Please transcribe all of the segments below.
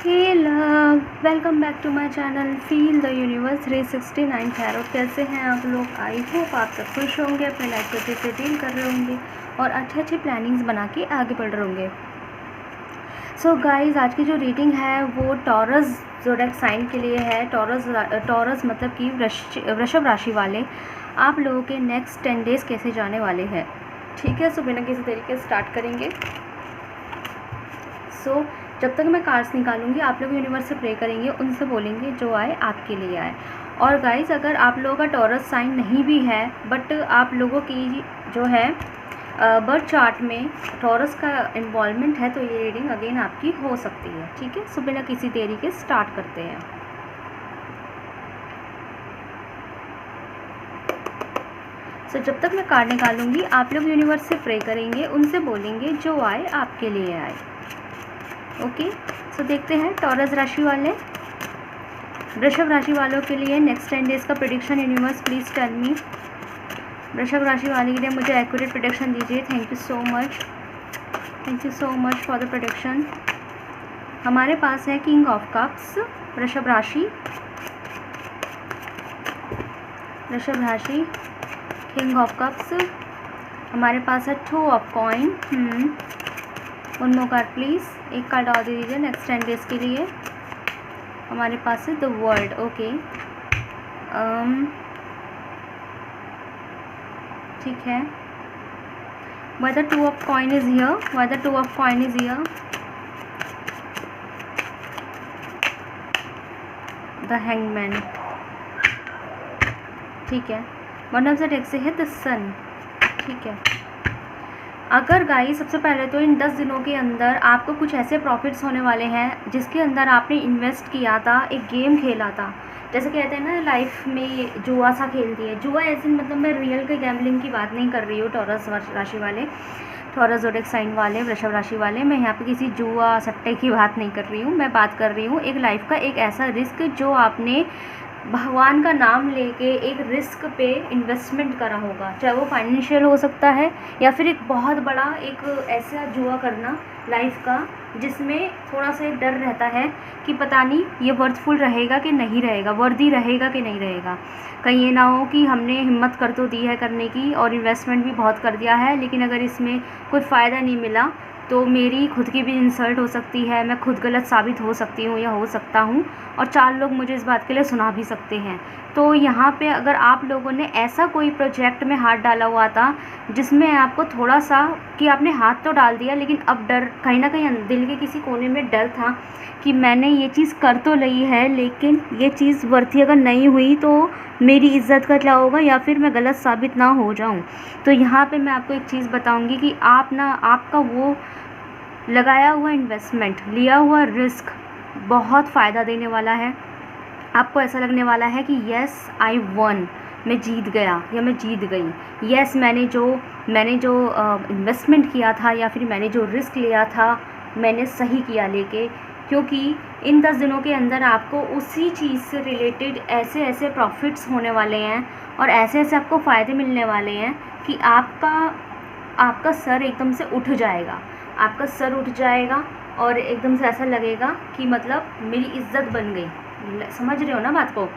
Hey love, welcome back to my channel feel the universe 369 tarot. कैसे हैं आप लोग? आई होप आप सब खुश होंगे, अपने लाइफ को अच्छे से डील कर रहे होंगे और अच्छे प्लानिंग्स बना के आगे बढ़ रहे होंगे। सो गाइज, आज की जो रीडिंग है वो टॉरस ज़ोडिएक साइन के लिए है। टॉरस मतलब कि वृषभ राशि वाले आप लोगों के नेक्स्ट 10 डेज़ कैसे जाने वाले हैं। ठीक है, सो बिना किसी तरीके से स्टार्ट करेंगे। सो जब तक मैं कार्ड्स निकालूंगी आप लोग यूनिवर्स से प्रे करेंगे, उनसे बोलेंगे जो आए आपके लिए आए। और गाइस, अगर आप लोगों का टॉरस साइन नहीं भी है बट आप लोगों की जो है बर्थ चार्ट में टॉरस का इन्वॉल्वमेंट है तो ये रीडिंग अगेन आपकी हो सकती है। ठीक है, सो बिना किसी देरी के स्टार्ट करते हैं। सो जब तक मैं कार्ड निकालूंगी आप लोग यूनिवर्स से प्रे करेंगे, उनसे बोलेंगे जो आए आपके लिए आए। ओके, सो देखते हैं टॉरस राशि वाले वृषभ राशि वालों के लिए नेक्स्ट 10 डेज़ का prediction. Universe please tell me, Vrishabh राशि वाले के लिए मुझे एक्यूरेट प्रेडिक्शन दीजिए। Thank you so much for the prediction. हमारे पास है किंग ऑफ कप्स, वृषभ राशि किंग ऑफ कप्स। हमारे पास है 2 of coin. One more card please, एक कार्ड और दे दीजिए नेक्स्ट 10 डेज़ के लिए। हमारे पास है द वर्ल्ड। ओके, ठीक है। Why the 2 of coin is here, the hangman. ठीक है, वन ऑफ द डेक से है द सन। ठीक है, अगर गाइस सबसे पहले तो इन 10 दिनों के अंदर आपको कुछ ऐसे प्रॉफिट्स होने वाले हैं जिसके अंदर आपने इन्वेस्ट किया था, एक गेम खेला था। जैसे कहते हैं ना लाइफ में जुआ सा खेल दिए। जुआ ऐसे मतलब मैं रियल के गैम्बलिंग की बात नहीं कर रही हूँ। टॉरस राशि वाले, टॉरस ज़ोडिएक साइन वाले, वृषभ राशि वाले, मैं यहाँ पे किसी जुआ सट्टे की बात नहीं कर रही हूँ। मैं बात कर रही हूँ एक लाइफ का एक ऐसा रिस्क जो आपने भगवान का नाम लेके एक रिस्क पे इन्वेस्टमेंट करा होगा, चाहे वो फाइनेंशियल हो सकता है या फिर एक बहुत बड़ा एक ऐसा जुआ करना लाइफ का जिसमें थोड़ा सा एक डर रहता है कि पता नहीं ये वर्थफुल रहेगा कि नहीं रहेगा, वर्दी रहेगा कि नहीं रहेगा। कहीं ये ना हो कि हमने हिम्मत कर तो दी है करने की और इन्वेस्टमेंट भी बहुत कर दिया है, लेकिन अगर इसमें कोई फ़ायदा नहीं मिला तो मेरी खुद की भी इंसल्ट हो सकती है, मैं खुद गलत साबित हो सकती हूँ या हो सकता हूँ, और 4 लोग मुझे इस बात के लिए सुना भी सकते हैं। तो यहाँ पे अगर आप लोगों ने ऐसा कोई प्रोजेक्ट में हाथ डाला हुआ था जिसमें आपको थोड़ा सा कि आपने हाथ तो डाल दिया लेकिन अब डर, कहीं ना कहीं दिल के किसी कोने में डर था कि मैंने ये चीज़ कर तो ली है लेकिन ये चीज़ वर्थी अगर नहीं हुई तो मेरी इज़्ज़त का क्या होगा या फिर मैं गलत साबित ना हो जाऊँ। तो यहाँ पे मैं आपको एक चीज़ बताऊँगी कि आपका वो लगाया हुआ इन्वेस्टमेंट, लिया हुआ रिस्क बहुत फ़ायदा देने वाला है। आपको ऐसा लगने वाला है कि यस आई वन, मैं जीत गया या मैं जीत गई। यस, मैंने जो इन्वेस्टमेंट किया था या फिर मैंने जो रिस्क लिया था मैंने सही किया लेके, क्योंकि इन 10 दिनों के अंदर आपको उसी चीज़ से रिलेटेड ऐसे प्रॉफिट्स होने वाले हैं और ऐसे आपको फ़ायदे मिलने वाले हैं कि आपका सर एकदम से उठ जाएगा। आपका सर उठ जाएगा और एकदम से ऐसा लगेगा कि मतलब मेरी इज़्ज़त बन गई। समझ रहे हो ना बात को?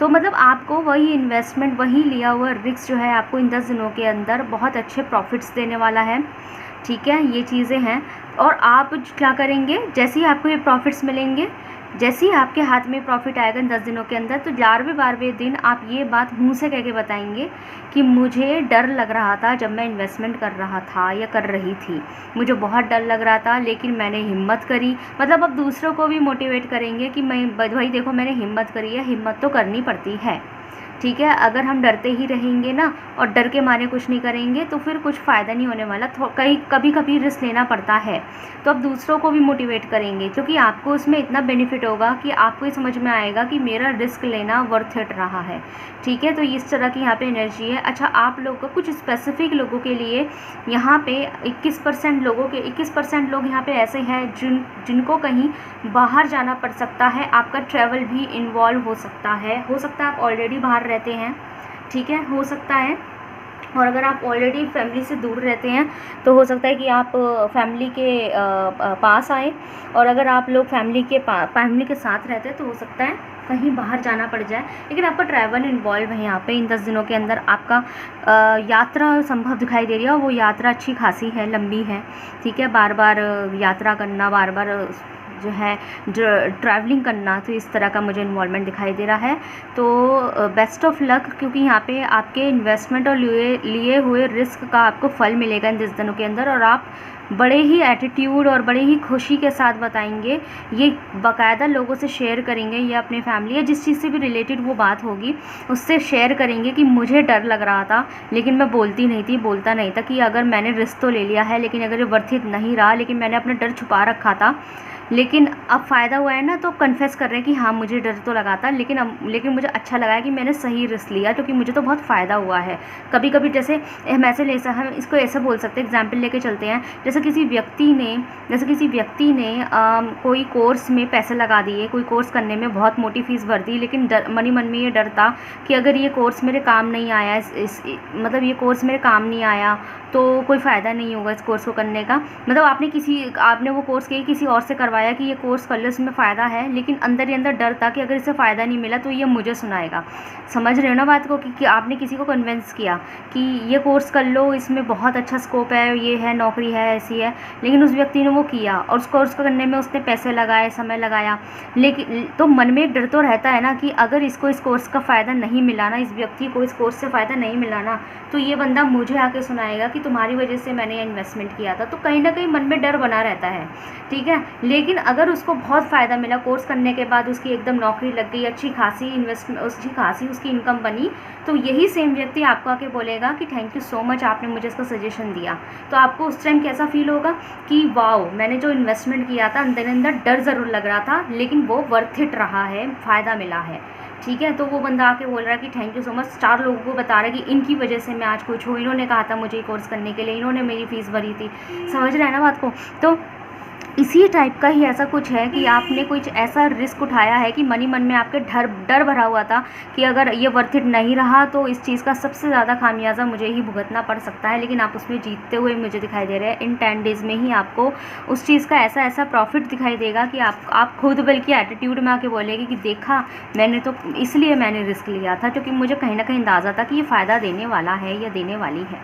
तो मतलब आपको वही इन्वेस्टमेंट, वही लिया हुआ रिस्क जो है आपको इन 10 दिनों के अंदर बहुत अच्छे प्रॉफिट्स देने वाला है। ठीक है, ये चीज़ें हैं। और आप क्या करेंगे, जैसे ही आपको ये प्रॉफिट्स मिलेंगे, जैसे ही आपके हाथ में प्रॉफिट आएगा इन 10 दिनों के अंदर, तो 11वें दिन आप ये बात मुँह से कह के बताएंगे कि मुझे डर लग रहा था जब मैं इन्वेस्टमेंट कर रहा था या कर रही थी, मुझे बहुत डर लग रहा था लेकिन मैंने हिम्मत करी। मतलब अब दूसरों को भी मोटिवेट करेंगे कि भाई देखो मैंने हिम्मत करी है, हिम्मत तो करनी पड़ती है। ठीक है, अगर हम डरते ही रहेंगे ना और डर के मारे कुछ नहीं करेंगे तो फिर कुछ फ़ायदा नहीं होने वाला। कभी रिस्क लेना पड़ता है, तो अब दूसरों को भी मोटिवेट करेंगे क्योंकि आपको उसमें इतना बेनिफिट होगा कि आपको ये समझ में आएगा कि मेरा रिस्क लेना वर्थ इट रहा है। ठीक है, तो इस तरह की यहाँ पे एनर्जी है। अच्छा, आप लोगों को कुछ स्पेसिफिक लोगों के लिए यहाँ पे 21% लोग यहाँ पे ऐसे हैं जिनको कहीं बाहर जाना पड़ सकता है। आपका ट्रैवल भी इन्वॉल्व हो सकता है आप ऑलरेडी बाहर रहते हैं। ठीक है, हो सकता है और अगर आप ऑलरेडी फैमिली से दूर रहते हैं तो हो सकता है कि आप फैमिली के पास आए, और अगर आप लोग फैमिली के साथ रहते हैं तो हो सकता है कहीं बाहर जाना पड़ जाए, लेकिन आपका ट्रैवल इन्वॉल्व है यहाँ पे। इन 10 दिनों के अंदर आपका यात्रा संभव दिखाई दे रही है, और वो यात्रा अच्छी खासी है, लंबी है, ठीक है। बार बार यात्रा करना, बार बार जो है ट्रैवलिंग करना, तो इस तरह का मुझे इन्वॉल्वमेंट दिखाई दे रहा है। तो बेस्ट ऑफ लक, क्योंकि यहाँ पे आपके इन्वेस्टमेंट और लिए हुए रिस्क का आपको फल मिलेगा इन 10 दिनों के अंदर, और आप बड़े ही एटीट्यूड और बड़े ही खुशी के साथ बताएंगे, ये बाकायदा लोगों से शेयर करेंगे, या अपनी फैमिली या जिस चीज़ से भी रिलेटेड वो बात होगी उससे शेयर करेंगे कि मुझे डर लग रहा था लेकिन मैं बोलता नहीं था, कि अगर मैंने रिस्क तो ले लिया है लेकिन अगर ये वर्थ इट नहीं रहा, लेकिन मैंने अपना डर छुपा रखा था, लेकिन अब फ़ायदा हुआ है ना, तो कन्फेस कर रहे हैं कि हाँ मुझे डर तो लगा था, लेकिन मुझे अच्छा लगा है कि मैंने सही रिस्क लिया, क्योंकि मुझे तो बहुत फ़ायदा हुआ है। कभी कभी जैसे हम इसको ऐसा बोल सकते हैं, एग्जाम्पल लेके चलते हैं, जैसे किसी व्यक्ति ने कोई कोर्स में पैसे लगा दिए, कोई कोर्स करने में बहुत मोटी फ़ीस भर दी, लेकिन मन में ये डर था कि अगर ये कोर्स मेरे काम नहीं आया, मतलब ये कोर्स मेरे काम नहीं आया तो कोई फ़ायदा नहीं होगा इस कोर्स को करने का। मतलब आपने वो कोर्स किसी और से करवाया कि ये कोर्स कर लो, इसमें फ़ायदा है, लेकिन अंदर ही अंदर डर था कि अगर इससे फ़ायदा नहीं मिला तो ये मुझे सुनाएगा। समझ रहे हो ना बात को, कि आपने किसी को कन्विंस किया कि ये कोर्स कर लो, इसमें बहुत अच्छा स्कोप है, ये है, नौकरी है, ऐसी है, लेकिन उस व्यक्ति ने वो किया और उस कोर्स को करने में उसने पैसे लगाए, समय लगाया, लेकिन तो मन में एक डर तो रहता है ना कि अगर इसको इस कोर्स का फ़ायदा नहीं मिला ना, इस व्यक्ति को इस कोर्स से फ़ायदा नहीं मिला ना, तो ये बंदा मुझे आके सुनाएगा कि तुम्हारी वजह से मैंने इन्वेस्टमेंट किया था। तो कहीं ना कहीं मन में डर बना रहता है, ठीक है। लेकिन अगर उसको बहुत फ़ायदा मिला, कोर्स करने के बाद उसकी एकदम नौकरी लग गई, अच्छी खासी उसकी इनकम बनी, तो यही सेम व्यक्ति आपको आके बोलेगा कि थैंक यू सो मच, आपने मुझे इसका सजेशन दिया। तो आपको उस टाइम कैसा फील होगा कि वाओ, मैंने जो इन्वेस्टमेंट किया था अंदर अंदर डर ज़रूर लग रहा था, लेकिन वो वर्थ इट रहा है, फ़ायदा मिला है, ठीक है। तो वो बंदा आके बोल रहा है कि थैंक यू सो मच, 4 लोगों को बता रहा है कि इनकी वजह से मैं आज कुछ हूँ, इन्होंने कहा था मुझे कोर्स करने के लिए, इन्होंने मेरी फ़ीस भरी थी। समझ रहे हैं ना बात को। तो इसी टाइप का ही ऐसा कुछ है कि आपने कुछ ऐसा रिस्क उठाया है कि मन में आपके डर भरा हुआ था कि अगर ये वर्थ इट नहीं रहा तो इस चीज़ का सबसे ज़्यादा खामियाजा मुझे ही भुगतना पड़ सकता है, लेकिन आप उसमें जीतते हुए मुझे दिखाई दे रहे हैं। इन 10 डेज़ में ही आपको उस चीज़ का ऐसा प्रॉफिट दिखाई देगा कि आप खुद बल्कि एटीट्यूड में आके बोलेंगे कि देखा, इसलिए मैंने रिस्क लिया था, क्योंकि मुझे कहीं ना कहीं अंदाज़ा था कि ये फ़ायदा देने वाला है या देने वाली है,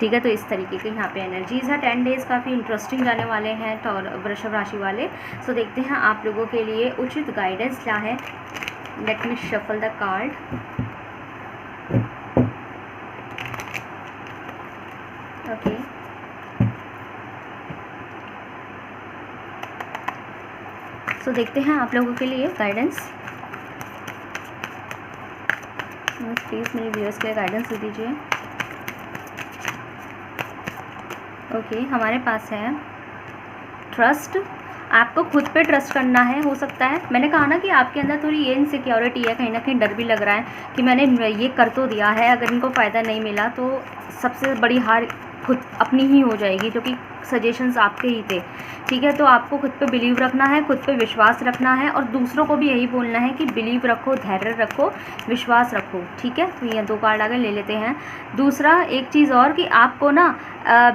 ठीक है। तो इस तरीके के यहाँ पे एनर्जीज़ है। 10 डेज़ काफ़ी इंटरेस्टिंग जाने वाले हैं वृषभ राशि वाले। सो देखते हैं आप लोगों के लिए उचित गाइडेंस क्या है। Let me shuffle the card. Okay, so देखते हैं आप लोगों के लिए गाइडेंस। प्लीज़ मेरे व्यूअर्स के लिए गाइडेंस दे दीजिए। ओके, हमारे पास है ट्रस्ट। आपको खुद पे ट्रस्ट करना है। हो सकता है, मैंने कहा ना कि आपके अंदर थोड़ी ये इनसिक्योरिटी है, कहीं ना कहीं डर भी लग रहा है कि मैंने ये कर तो दिया है, अगर इनको फ़ायदा नहीं मिला तो सबसे बड़ी हार खुद अपनी ही हो जाएगी, क्योंकि सजेशंस आपके ही थे, ठीक है। तो आपको खुद पे बिलीव रखना है, खुद पे विश्वास रखना है, और दूसरों को भी यही बोलना है कि बिलीव रखो, धैर्य रखो, विश्वास रखो, ठीक है। तो ये 2 कार्ड आगे ले लेते हैं। दूसरा एक चीज़ और कि आपको ना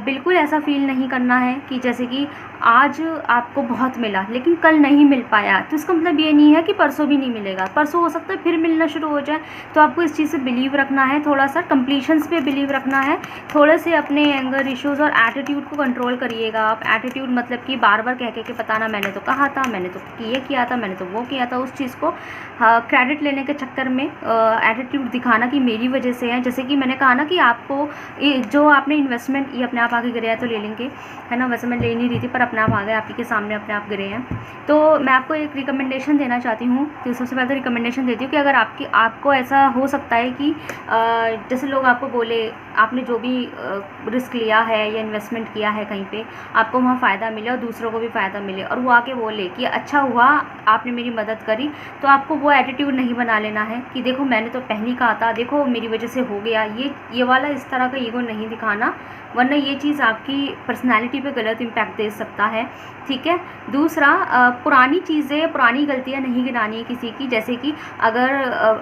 बिल्कुल ऐसा फील नहीं करना है कि जैसे कि आज आपको बहुत मिला लेकिन कल नहीं मिल पाया, तो इसका मतलब ये नहीं है कि परसों भी नहीं मिलेगा। परसों हो सकता है फिर मिलना शुरू हो जाए। तो आपको इस चीज़ से बिलीव रखना है, थोड़ा सा कंप्लीशंस पे बिलीव रखना है, थोड़े से अपने एंगर इश्यूज़ और एटीट्यूड को कंट्रोल करिएगा आप। एटीट्यूड मतलब कि बार बार कह के बताना, मैंने तो कहा था, मैंने तो ये किया था, मैंने तो वो किया था, उस चीज़ को क्रेडिट लेने के चक्कर में एटीट्यूड दिखाना कि मेरी वजह से है। जैसे कि मैंने कहा ना कि आपको जो आपने इन्वेस्टमेंट, ये अपने आप आगे गिरे हैं तो ले लेंगे, है ना। वैसे मैं ले नहीं रही थी पर अपने आप आ गए, आप ही के सामने अपने आप गिरे हैं। तो मैं आपको एक रिकमेंडेशन देना चाहती हूँ। तो सबसे पहले तो रिकमेंडेशन देती हूँ कि अगर आपको ऐसा हो सकता है कि जैसे लोग आपको बोले, आपने जो भी रिस्क लिया है या इन्वेस्टमेंट किया है कहीं कहीं पे आपको वहाँ फ़ायदा मिले और दूसरों को भी फ़ायदा मिले, और वो आके बोले कि अच्छा हुआ आपने मेरी मदद करी, तो आपको वो एटीट्यूड नहीं बना लेना है कि देखो मैंने तो पहले ही कहा था, देखो मेरी वजह से हो गया, ये वाला इस तरह का ईगो नहीं दिखाना, वरना ये चीज़ आपकी पर्सनैलिटी पे गलत इम्पैक्ट दे सकता है। ठीक है। दूसरा, पुरानी चीज़ें, पुरानी गलतियाँ नहीं गिनानी है किसी की। जैसे कि अगर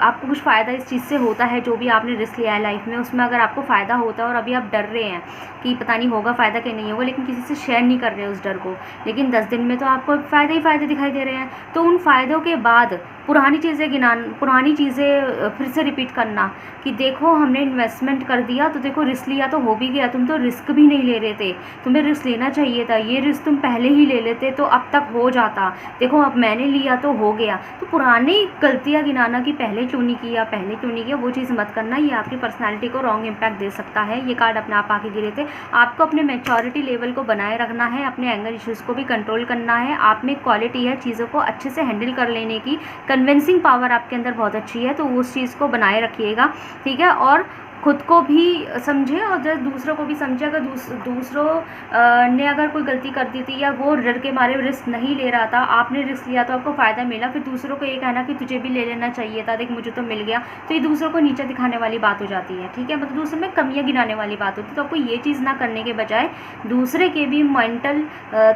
आपको कुछ फ़ायदा इस चीज़ से होता है, जो भी आपने रिस्क लिया है लाइफ में, उसमें अगर आपको फ़ायदा होता है और अभी आप डर रहे हैं कि पता नहीं होगा फ़ायदा कि नहीं होगा, लेकिन किसी से शेयर नहीं कर रहे उस डर को, लेकिन 10 दिन में तो आपको फ़ायदे ही फ़ायदे दिखाई दे रहे हैं, तो उन फ़ायदों के बाद पुरानी चीज़ें पुरानी चीज़ें फिर से रिपीट करना कि देखो हमने इन्वेस्टमेंट कर दिया, तो देखो रिस्क लिया तो हो भी गया, तुम तो रिस्क भी नहीं ले रहे थे, तुम्हें रिस्क लेना चाहिए था, ये रिस्क तुम पहले ही ले लेते तो अब तक हो जाता, देखो अब मैंने लिया तो हो गया। तो पुरानी गलतियाँ गिनाना कि पहले क्यों नहीं किया, वो चीज़ मत करना, ये आपकी पर्सनैलिटी को रॉन्ग इम्पैक्ट दे सकता है। ये कार्ड अपने आप आके गिरे थे। आपको अपने मैच्योरिटी लेवल को बनाए रखना है, अपने एंगर इश्यूज़ को भी कंट्रोल करना है, आप में क्वालिटी है चीज़ों को अच्छे से हैंडल कर लेने की, कन्विंसिंग पावर आपके अंदर बहुत अच्छी है, तो उस चीज़ को बनाए रखिएगा। ठीक है। और खुद को भी समझे और जब दूसरों को भी समझे। अगर दूसरों ने अगर कोई गलती कर दी थी या वो डर के मारे रिस्क नहीं ले रहा था, आपने रिस्क लिया तो आपको फ़ायदा मिला, फिर दूसरों को ये कहना कि तुझे भी ले लेना चाहिए था, देख मुझे तो मिल गया, तो ये दूसरों को नीचे दिखाने वाली बात हो जाती है। ठीक है। मतलब दूसरों में कमियाँ गिनाने वाली बात होती है। तो आपको ये चीज़ ना करने के बजाय दूसरे के भी मेंटल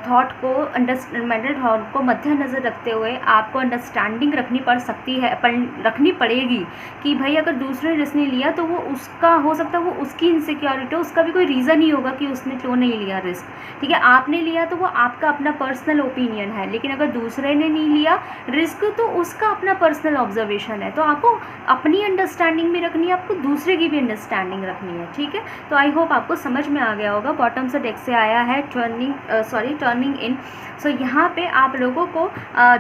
थॉट को मद्देनज़र रखते हुए आपको अंडरस्टैंडिंग रखनी पड़ेगी कि भाई अगर दूसरे ने रिस्क नहीं लिया तो वो उसका हो सकता है, वो उसकी इनसिक्योरिटी, उसका भी कोई रीज़न ही होगा कि उसने क्यों नहीं लिया रिस्क। ठीक है। आपने लिया तो वो आपका अपना पर्सनल ओपिनियन है, लेकिन अगर दूसरे ने नहीं लिया रिस्क तो उसका अपना पर्सनल ऑब्जर्वेशन है। तो आपको अपनी अंडरस्टैंडिंग भी रखनी है, आपको दूसरे की भी अंडरस्टैंडिंग रखनी है। ठीक है। तो आई होप आपको समझ में आ गया होगा। बॉटम से डेक से आया है टर्निंग इन। सो यहाँ पे आप लोगों को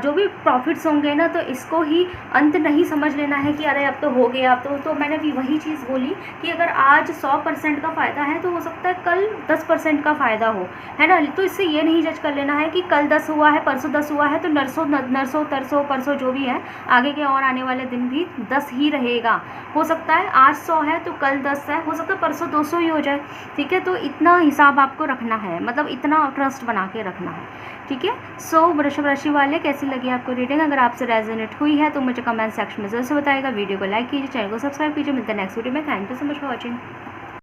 जो भी प्रॉफिट्स होंगे ना, तो इसको ही अंत नहीं समझ लेना है कि अरे अब तो हो गया, अब तो मैंने भी वही चीज़ बोली कि अगर आज 100% का फ़ायदा है तो हो सकता है कल 10% का फ़ायदा हो, है ना। तो इससे ये नहीं जज कर लेना है कि कल 10 हुआ है, परसों 10 हुआ है, तो नरसों तरसों परसों जो भी है आगे के और आने वाले दिन भी 10 ही रहेगा। हो सकता है आज 100 है तो कल 10 है, हो सकता है परसों 200 ही हो जाए। ठीक है। तो इतना हिसाब आपको रखना है, मतलब इतना ट्रस्ट बना के रखना है। ठीक है। सो वृषभ राशि वाले, कैसी लगी आपको रीडिंग? अगर आपसे रेजोनेट हुई है तो मुझे कमेंट सेक्शन में ज़रूर से बताइएगा। वीडियो को लाइक कीजिए, चैनल को सब्सक्राइब कीजिए। मिलते हैं नेक्स्ट वीडियो में। Thank you so much for watching.